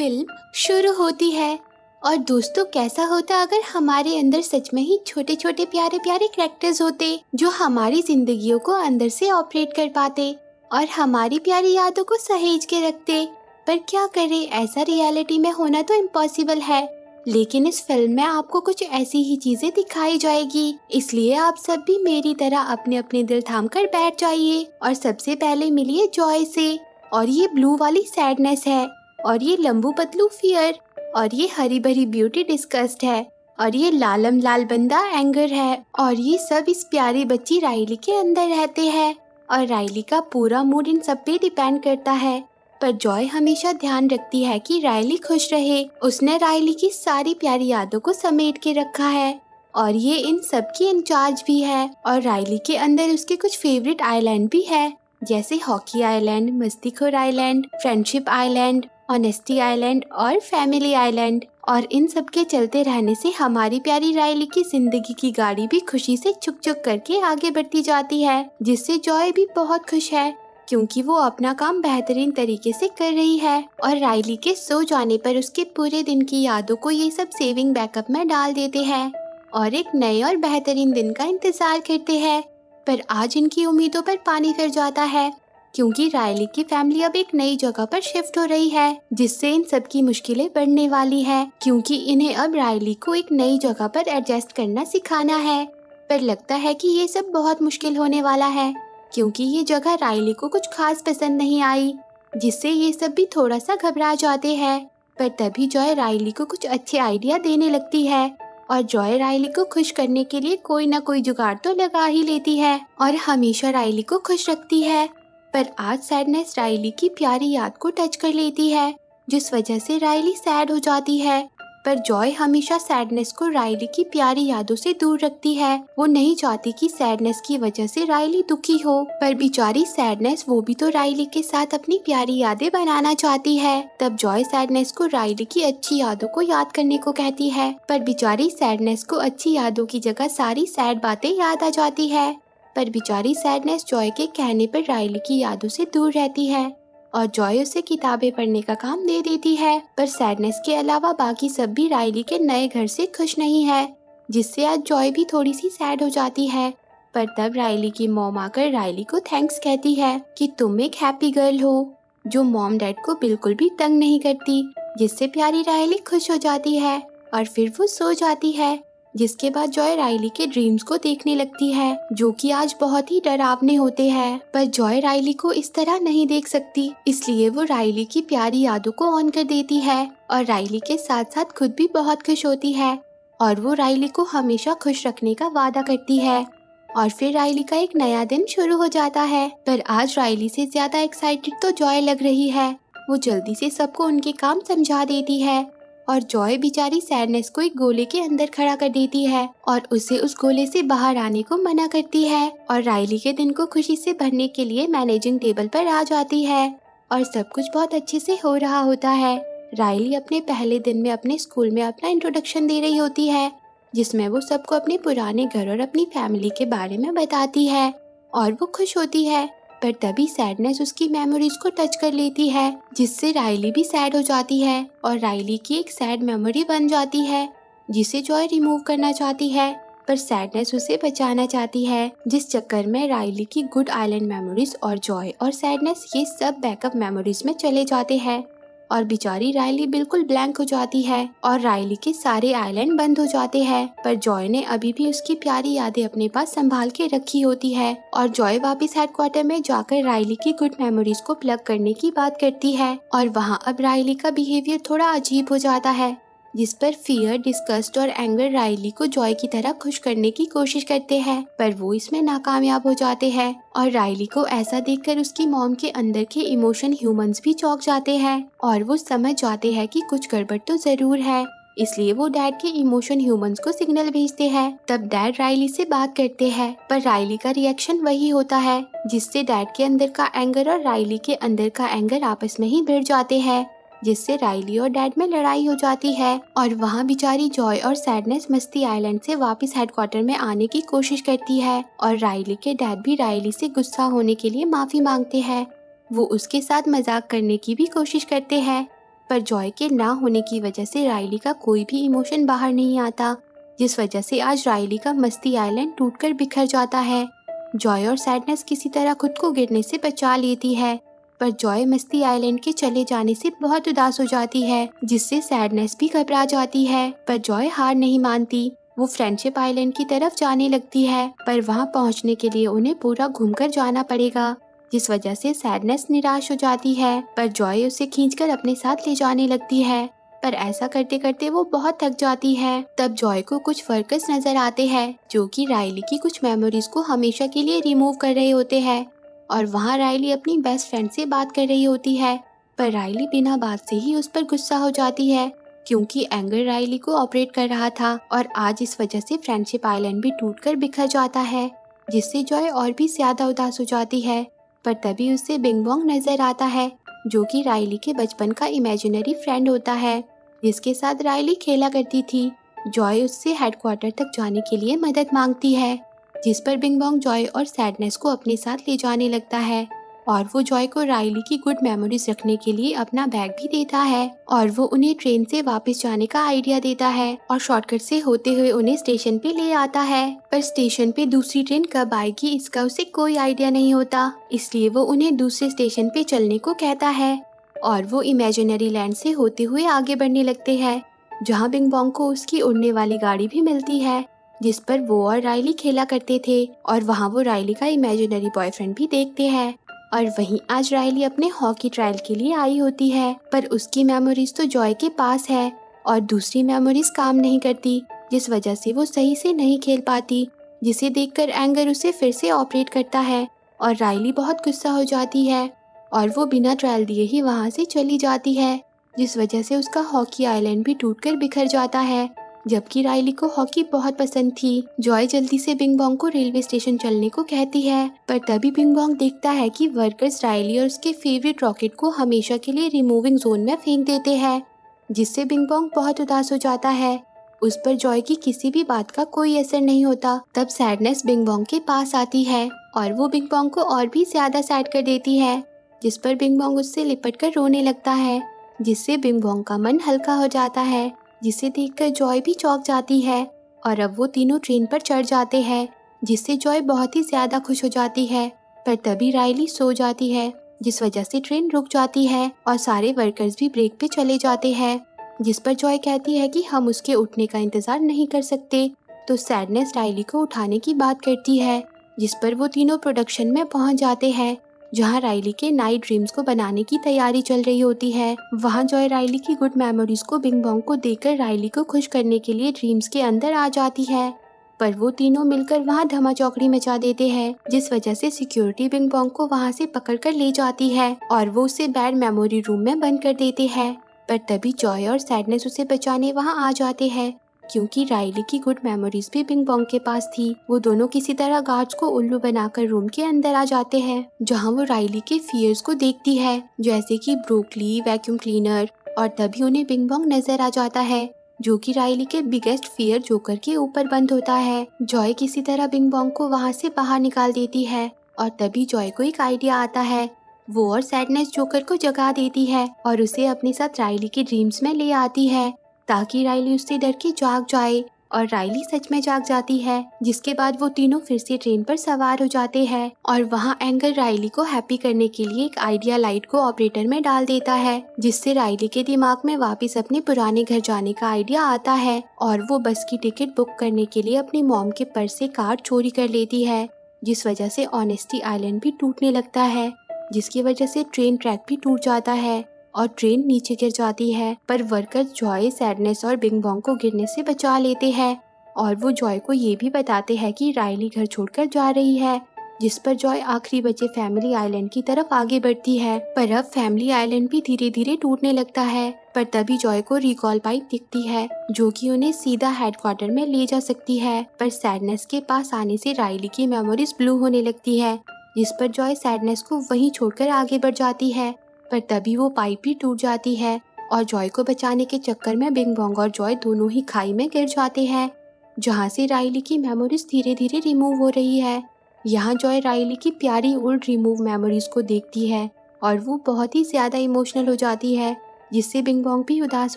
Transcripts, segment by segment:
Film शुरू होती है। और दोस्तों, कैसा होता अगर हमारे अंदर सच में ही छोटे छोटे प्यारे प्यारे कैरेक्टर्स होते जो हमारी जिंदगियों को अंदर से ऑपरेट कर पाते और हमारी प्यारी यादों को सहेज के रखते। पर क्या करें, ऐसा रियलिटी में होना तो इम्पॉसिबल है। लेकिन इस फिल्म में आपको कुछ ऐसी ही चीजें दिखाई जाएगी, इसलिए आप सब भी मेरी तरह अपने अपने दिल थाम कर बैठ जाइए और सबसे पहले मिलिए जॉय से। और ये ब्लू वाली सैडनेस है, और ये लंबू पतलू फियर, और ये हरी भरी ब्यूटी डिस्कस्ट है, और ये लालम लाल बंदा एंगर है। और ये सब इस प्यारी बच्ची राइली के अंदर रहते हैं और राइली का पूरा मूड इन सब पे डिपेंड करता है। पर जॉय हमेशा ध्यान रखती है कि राइली खुश रहे। उसने राइली की सारी प्यारी यादों को समेट के रखा है और ये इन सब की इंचार्ज भी है। और राइली के अंदर उसके कुछ फेवरेट आइलैंड भी है, जैसे हॉकी आइलैंड, मस्तीखोर island, friendship island, honesty island और फैमिली आइलैंड। और इन सब के चलते रहने से हमारी प्यारी राइली की जिंदगी की गाड़ी भी खुशी से चुक चुक करके आगे बढ़ती जाती है, जिससे जॉय भी बहुत खुश है क्योंकि वो अपना काम बेहतरीन तरीके से कर रही है। और राइली के सो जाने पर उसके पूरे दिन की यादों को ये सब सेविंग बैकअप में डाल देते हैं और एक नए और बेहतरीन दिन का इंतजार करते हैं। पर आज इनकी उम्मीदों पर पानी फिर जाता है क्योंकि राइली की फैमिली अब एक नई जगह पर शिफ्ट हो रही है, जिससे इन सब की मुश्किलें बढ़ने वाली है क्योंकि इन्हें अब राइली को एक नई जगह पर एडजस्ट करना सिखाना है। पर लगता है कि ये सब बहुत मुश्किल होने वाला है क्योंकि ये जगह राइली को कुछ खास पसंद नहीं आई, जिससे ये सब भी थोड़ा सा घबरा जाते हैं। पर तभी जॉय राइली को कुछ अच्छे आइडिया देने लगती है और जॉय राइली को खुश करने के लिए कोई ना कोई जुगाड़ तो लगा ही लेती है और हमेशा राइली को खुश रखती है। पर आज सैडनेस राइली की प्यारी याद को टच कर लेती है, जिस वजह से राइली सैड हो जाती है। पर जॉय हमेशा सैडनेस को राइली की प्यारी यादों से दूर रखती है। वो नहीं चाहती कि सैडनेस की वजह से राइली दुखी हो। पर बेचारी सैडनेस, वो भी तो राइली के साथ अपनी प्यारी यादें बनाना चाहती है। तब जॉय सैडनेस को राइली की अच्छी यादों को याद करने को कहती है, पर बेचारी सैडनेस को अच्छी यादों की जगह सारी सैड बातें याद आ जाती है। पर बेचारी सैडनेस जॉय के कहने पर राइली की यादों से दूर रहती है और जॉय उसे किताबें पढ़ने का काम दे देती है। पर सैडनेस के अलावा बाकी सब भी राइली के नए घर से खुश नहीं है, जिससे आज जॉय भी थोड़ी सी सैड हो जाती है। पर तब राइली की मॉम आकर राइली को थैंक्स कहती है कि तुम एक हैप्पी गर्ल हो जो मॉम डैड को बिल्कुल भी तंग नहीं करती, जिससे प्यारी राइली खुश हो जाती है और फिर वो सो जाती है। जिसके बाद जॉय राइली के ड्रीम्स को देखने लगती है, जो कि आज बहुत ही डरावने होते हैं। पर जॉय राइली को इस तरह नहीं देख सकती, इसलिए वो राइली की प्यारी यादों को ऑन कर देती है और राइली के साथ साथ खुद भी बहुत खुश होती है और वो राइली को हमेशा खुश रखने का वादा करती है। और फिर राइली का एक नया दिन शुरू हो जाता है। पर आज राइली से ज्यादा एक्साइटेड तो जॉय लग रही है। वो जल्दी से सबको उनके काम समझा देती है और जॉय बेचारी सैडनेस को एक गोले के अंदर खड़ा कर देती है और उसे उस गोले से बाहर आने को मना करती है। और राइली के दिन को खुशी से भरने के लिए मैनेजिंग टेबल पर आ जाती है और सब कुछ बहुत अच्छे से हो रहा होता है। राइली अपने पहले दिन में अपने स्कूल में अपना इंट्रोडक्शन दे रही होती है, जिसमें वो सबको अपने पुराने घर और अपनी फैमिली के बारे में बताती है और वो खुश होती है। पर तभी सैडनेस उसकी मेमोरीज को टच कर लेती है, जिससे राइली भी सैड हो जाती है और राइली की एक सैड मेमोरी बन जाती है जिसे जॉय रिमूव करना चाहती है। पर सैडनेस उसे बचाना चाहती है, जिस चक्कर में राइली की गुड आइलैंड मेमोरीज और जॉय और सैडनेस ये सब बैकअप मेमोरीज में चले जाते हैं और बेचारी राइली बिल्कुल ब्लैंक हो जाती है और राइली के सारे आइलैंड बंद हो जाते हैं। पर जॉय ने अभी भी उसकी प्यारी यादें अपने पास संभाल के रखी होती है और जॉय वापस हेडक्वार्टर में जाकर राइली की गुड मेमोरीज को प्लग करने की बात करती है। और वहाँ अब राइली का बिहेवियर थोड़ा अजीब हो जाता है, जिस पर फियर, डिस्गस्ट और एंगर राइली को जॉय की तरह खुश करने की कोशिश करते हैं, पर वो इसमें नाकामयाब हो जाते हैं। और राइली को ऐसा देखकर उसकी मॉम के अंदर के इमोशन ह्यूमंस भी चौंक जाते हैं और वो समझ जाते हैं कि कुछ गड़बड़ तो जरूर है। इसलिए वो डैड के इमोशन ह्यूमंस को सिग्नल भेजते हैं। तब डैड राइली से बात करते हैं, पर राइली का रिएक्शन वही होता है, जिससे डैड के अंदर का एंगर और राइली के अंदर का एंगर आपस में ही भिड़ जाते हैं, जिससे राइली और डैड में लड़ाई हो जाती है। और वहाँ बेचारी जॉय और सैडनेस मस्ती आइलैंड से वापस हेडक्वार्टर में आने की कोशिश करती है और राइली के डैड भी राइली से गुस्सा होने के लिए माफी मांगते हैं। वो उसके साथ मजाक करने की भी कोशिश करते हैं, पर जॉय के ना होने की वजह से राइली का कोई भी इमोशन बाहर नहीं आता, जिस वजह से आज राइली का मस्ती आइलैंड टूटकर बिखर जाता है। जॉय और सैडनेस किसी तरह खुद को गिरने से बचा लेती है, पर जॉय मस्ती आइलैंड के चले जाने से बहुत उदास हो जाती है, जिससे सैडनेस भी घबरा जाती है। पर जॉय हार नहीं मानती, वो फ्रेंडशिप आइलैंड की तरफ जाने लगती है, पर वहाँ पहुँचने के लिए उन्हें पूरा घूमकर जाना पड़ेगा, जिस वजह से सैडनेस निराश हो जाती है। पर जॉय उसे खींचकर अपने साथ ले जाने लगती है, पर ऐसा करते करते वो बहुत थक जाती है। तब जॉय को कुछ वर्कर्स नजर आते हैं जो कि राइली की कुछ मेमोरीज को हमेशा के लिए रिमूव कर रहे होते हैं, और वहाँ राइली अपनी बेस्ट फ्रेंड से बात कर रही होती है, पर राइली बिना बात से ही उस पर गुस्सा हो जाती है, क्योंकि एंगर राइली को ऑपरेट कर रहा था, और आज इस वजह से फ्रेंडशिप आइलैंड भी टूटकर बिखर जाता है, जिससे जॉय और भी ज्यादा उदास हो जाती है। पर तभी उससे बिंग बॉन्ग नजर आता है, जो कि राइली के बचपन का इमेजिनरी फ्रेंड होता है, जिसके साथ राइली खेला करती थी। जॉय उससे हेडक्वार्टर तक जाने के लिए मदद मांगती है, जिस पर बिंग बॉन्ग जॉय और सैडनेस को अपने साथ ले जाने लगता है, और वो जॉय को राइली की गुड मेमोरीज रखने के लिए अपना बैग भी देता है, और वो उन्हें ट्रेन से वापस जाने का आइडिया देता है, और शॉर्टकट से होते हुए उन्हें स्टेशन पे ले आता है। पर स्टेशन पे दूसरी ट्रेन कब आएगी इसका उसे कोई आइडिया नहीं होता, इसलिए वो उन्हें दूसरे स्टेशन पे चलने को कहता है, और वो इमेजिनरी लैंड से होते हुए आगे बढ़ने लगते हैं, जहाँ बिंग बॉन्ग को उसकी उड़ने वाली गाड़ी भी मिलती है, जिस पर वो और राइली खेला करते थे, और वहाँ वो राइली का इमेजिनरी बॉयफ्रेंड भी देखते हैं। और वहीं आज राइली अपने हॉकी ट्रायल के लिए आई होती है, पर उसकी मेमोरीज तो जॉय के पास है, और दूसरी मेमोरीज काम नहीं करती, जिस वजह से वो सही से नहीं खेल पाती, जिसे देखकर एंगर उसे फिर से ऑपरेट करता है, और राइली बहुत गुस्सा हो जाती है, और वो बिना ट्रायल दिए ही वहाँ से चली जाती है, जिस वजह से उसका हॉकी आइलैंड भी टूटकर बिखर जाता है। जबकि राइली को हॉकी बहुत पसंद थी। जॉय जल्दी से बिंग बॉन्ग को रेलवे स्टेशन चलने को कहती है, पर तभी बिंग बॉन्ग देखता है कि वर्कर्स राइली और उसके फेवरेट रॉकेट को हमेशा के लिए रिमूविंग जोन में फेंक देते हैं, जिससे बिंग बॉन्ग बहुत उदास हो जाता है। उस पर जॉय की किसी भी बात का कोई असर नहीं होता। तब सैडनेस बिंग बॉन्ग के पास आती है, और वो बिंग बॉन्ग को और भी ज्यादा सैड कर देती है, जिस पर बिंग बॉन्ग उससे लिपट कर रोने लगता है, जिससे बिंग बॉन्ग का मन हल्का हो जाता है, जिसे देखकर जॉय भी चौंक जाती है। और अब वो तीनों ट्रेन पर चढ़ जाते हैं, जिससे जॉय बहुत ही ज्यादा खुश हो जाती है। पर तभी राइली सो जाती है, जिस वजह से ट्रेन रुक जाती है, और सारे वर्कर्स भी ब्रेक पे चले जाते हैं, जिस पर जॉय कहती है कि हम उसके उठने का इंतजार नहीं कर सकते। तो सैडनेस राइली को उठाने की बात करती है, जिस पर वो तीनों प्रोडक्शन में पहुंच जाते हैं, जहां राइली के नाइट ड्रीम्स को बनाने की तैयारी चल रही होती है। वहां जॉय राइली की गुड मेमोरीज को बिंग बॉन्ग को देकर राइली को खुश करने के लिए ड्रीम्स के अंदर आ जाती है, पर वो तीनों मिलकर वहां धमाचौकड़ी मचा देते हैं, जिस वजह से सिक्योरिटी बिंग बॉन्ग को वहां से पकड़कर ले जाती है, और वो उसे बैड मेमोरी रूम में बंद कर देते हैं। पर तभी जॉय और सैडनेस उसे बचाने वहां आ जाते हैं, क्योंकि राइली की गुड मेमोरीज भी बिंग बॉन्ग के पास थी। वो दोनों किसी तरह गार्ड्स को उल्लू बनाकर रूम के अंदर आ जाते हैं, जहां वो राइली के फियर्स को देखती है, जैसे कि ब्रोकली, वैक्यूम क्लीनर, और तभी उन्हें बिंग बॉन्ग नजर आ जाता है, जो कि राइली के बिगेस्ट फियर जोकर के ऊपर बंद होता है। जॉय किसी तरह बिंग बॉन्ग को वहां से बाहर निकाल देती है, और तभी जॉय को एक आइडिया आता है। वो और सैडनेस जोकर को जगा देती है, और उसे अपने साथ राइली के ड्रीम्स में ले आती है, ताकि राइली उससे डर के जाग जाए, और राइली सच में जाग जाती है, जिसके बाद वो तीनों फिर से ट्रेन पर सवार हो जाते हैं, और वहाँ एंगर राइली को हैप्पी करने के लिए एक आइडिया लाइट को ऑपरेटर में डाल देता है, जिससे राइली के दिमाग में वापस अपने पुराने घर जाने का आइडिया आता है, और वो बस की टिकट बुक करने के लिए अपनी मॉम के पर्स से कार्ड चोरी कर लेती है, जिस वजह से ऑनेस्टी आइलैंड भी टूटने लगता है, जिसकी वजह से ट्रेन ट्रैक भी टूट जाता है, और ट्रेन नीचे गिर जाती है। पर वर्कर्स जॉय, सैडनेस और बिंग बॉन्ग को गिरने से बचा लेते हैं, और वो जॉय को ये भी बताते हैं कि राइली घर छोड़कर जा रही है, जिस पर जॉय आखिरी बचे फैमिली आइलैंड की तरफ आगे बढ़ती है। पर अब फैमिली आइलैंड भी धीरे धीरे टूटने लगता है। पर तभी जॉय को रिकॉल पाइप दिखती है, जो कि उन्हें सीधा हेडक्वार्टर में ले जा सकती है। पर सैडनेस के पास आने से राइली की मेमोरीज ब्लू होने लगती है, जिस पर जॉय सैडनेस को वहीं छोड़कर आगे बढ़ जाती है। पर तभी वो पाइप भी टूट जाती है, और जॉय को बचाने के चक्कर में बिंग बॉन्ग और जॉय दोनों ही खाई में गिर जाते हैं, जहाँ से राइली की मेमोरीज धीरे धीरे रिमूव हो रही है। यहाँ जॉय राइली की प्यारी ओल्ड रिमूव मेमोरीज को देखती है, और वो बहुत ही ज्यादा इमोशनल हो जाती है, जिससे बिंग बॉन्ग भी उदास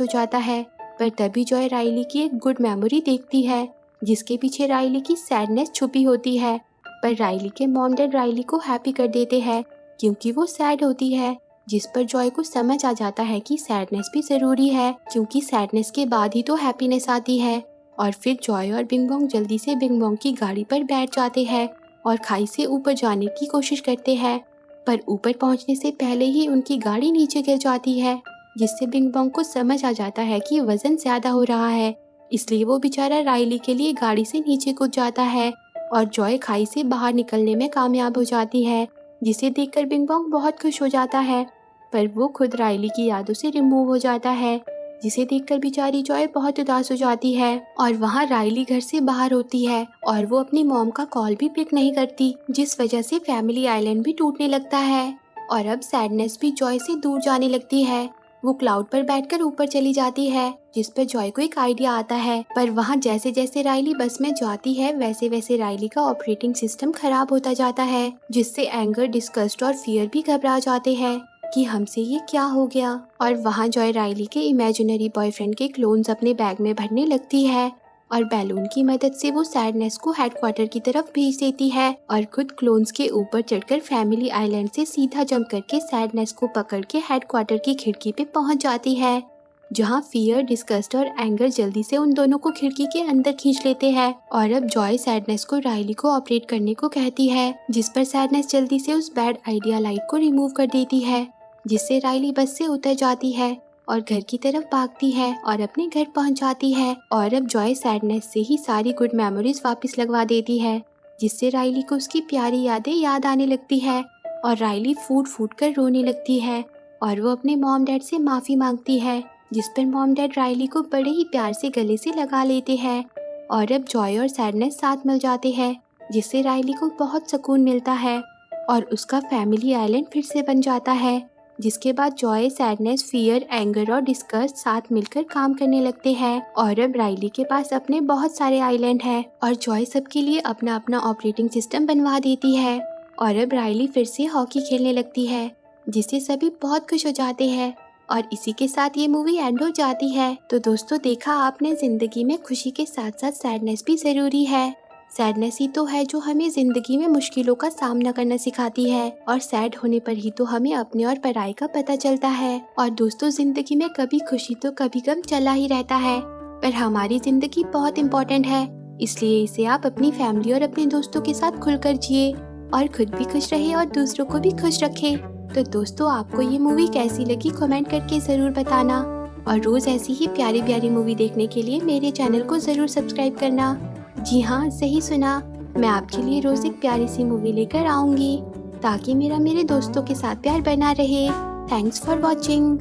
हो जाता है। पर तभी जॉय राइली की एक गुड मेमोरी देखती है जिसके पीछे राइली की सैडनेस छुपी होती है। पर राइली के मॉम डैड राइली को हैप्पी कर देते हैं क्योंकि वो सैड होती है, जिस पर जॉय को समझ आ जाता है कि सैडनेस भी ज़रूरी है क्योंकि सैडनेस के बाद ही तो हैप्पीनेस आती है। और फिर जॉय और बिंग बॉन्ग जल्दी से बिंग बॉन्ग की गाड़ी पर बैठ जाते हैं और खाई से ऊपर जाने की कोशिश करते हैं। पर ऊपर पहुंचने से पहले ही उनकी गाड़ी नीचे गिर जाती है, जिससे बिंग बॉन्ग को समझ आ जाता है कि वजन ज़्यादा हो रहा है। इसलिए वो बेचारा राइली के लिए गाड़ी से नीचे कूद जाता है और जॉय खाई से बाहर निकलने में कामयाब हो जाती है, जिसे देखकर बिंग बॉन्ग बहुत खुश हो जाता है। पर वो खुद राइली की यादों से रिमूव हो जाता है, जिसे देखकर बेचारी जॉय बहुत उदास हो जाती है। और वहाँ राइली घर से बाहर होती है और वो अपनी मॉम का कॉल भी पिक नहीं करती, जिस वजह से फैमिली आइलैंड भी टूटने लगता है और अब सैडनेस भी जॉय से दूर जाने लगती है। वो क्लाउड पर बैठकर ऊपर चली जाती है, जिस पर जॉय को एक आइडिया आता है। पर वहाँ जैसे जैसे राइली बस में जाती है वैसे वैसे राइली का ऑपरेटिंग सिस्टम खराब होता जाता है, जिससे एंगर, डिस्गस्ट और फियर भी घबरा जाते हैं कि हमसे ये क्या हो गया। और वहाँ जॉय राइली के इमेजिनरी बॉयफ्रेंड के क्लोन्स अपने बैग में भरने लगती है और बैलून की मदद से वो सैडनेस को हेडक्वार्टर की तरफ भेज देती है और खुद क्लोन्स के ऊपर चढ़कर फैमिली आइलैंड से सीधा जंप करके सैडनेस को पकड़ के हेडक्वार्टर की खिड़की पे पहुंच जाती है, जहां फियर, डिस्गस्ट और एंगर जल्दी से उन दोनों को खिड़की के अंदर खींच लेते हैं। और अब जॉय सैडनेस को राइली को ऑपरेट करने को कहती है, जिस पर सैडनेस जल्दी से उस बैड आइडिया लाइट को रिमूव कर देती है, जिससे राइली बस से उतर जाती है और घर की तरफ भागती है और अपने घर पहुंच जाती है। और अब जॉय सैडनेस से ही सारी गुड मेमोरीज वापस लगवा देती है, जिससे राइली को उसकी प्यारी यादें याद आने लगती है और राइली फूट फूट कर रोने लगती है और वो अपने मॉम डैड से माफ़ी मांगती है, जिस पर मॉम डैड राइली को बड़े ही प्यार से गले से लगा लेते हैं। और अब जॉय और सैडनेस साथ मिल जाते हैं, जिससे राइली को बहुत सुकून मिलता है और उसका फैमिली आइलैंड फिर से बन जाता है। जिसके बाद जॉय, सैडनेस, फियर, एंगर और डिस्गस्ट साथ मिलकर काम करने लगते हैं और अब राइली के पास अपने बहुत सारे आइलैंड हैं और जॉय सबके लिए अपना अपना ऑपरेटिंग सिस्टम बनवा देती है। और अब राइली फिर से हॉकी खेलने लगती है, जिससे सभी बहुत खुश हो जाते हैं और इसी के साथ ये मूवी एंड हो जाती है। तो दोस्तों, देखा आपने, जिंदगी में खुशी के साथ साथ सैडनेस भी ज़रूरी है। सैडनेस ही तो है जो हमें जिंदगी में मुश्किलों का सामना करना सिखाती है और सैड होने पर ही तो हमें अपने और पराई का पता चलता है। और दोस्तों, जिंदगी में कभी खुशी तो कभी गम चला ही रहता है, पर हमारी जिंदगी बहुत इम्पोर्टेंट है, इसलिए इसे आप अपनी फैमिली और अपने दोस्तों के साथ खुलकर जिए और खुद भी खुश रहे और दूसरों को भी खुश रखे। तो दोस्तों, आपको ये मूवी कैसी लगी कमेंट करके ज़रूर बताना और रोज़ ऐसी ही प्यारी प्यारी मूवी देखने के लिए मेरे चैनल को ज़रूर सब्सक्राइब करना। जी हाँ, सही सुना, मैं आपके लिए रोज़ एक प्यारी सी मूवी लेकर आऊँगी ताकि मेरे दोस्तों के साथ प्यार बना रहे। Thanks for watching.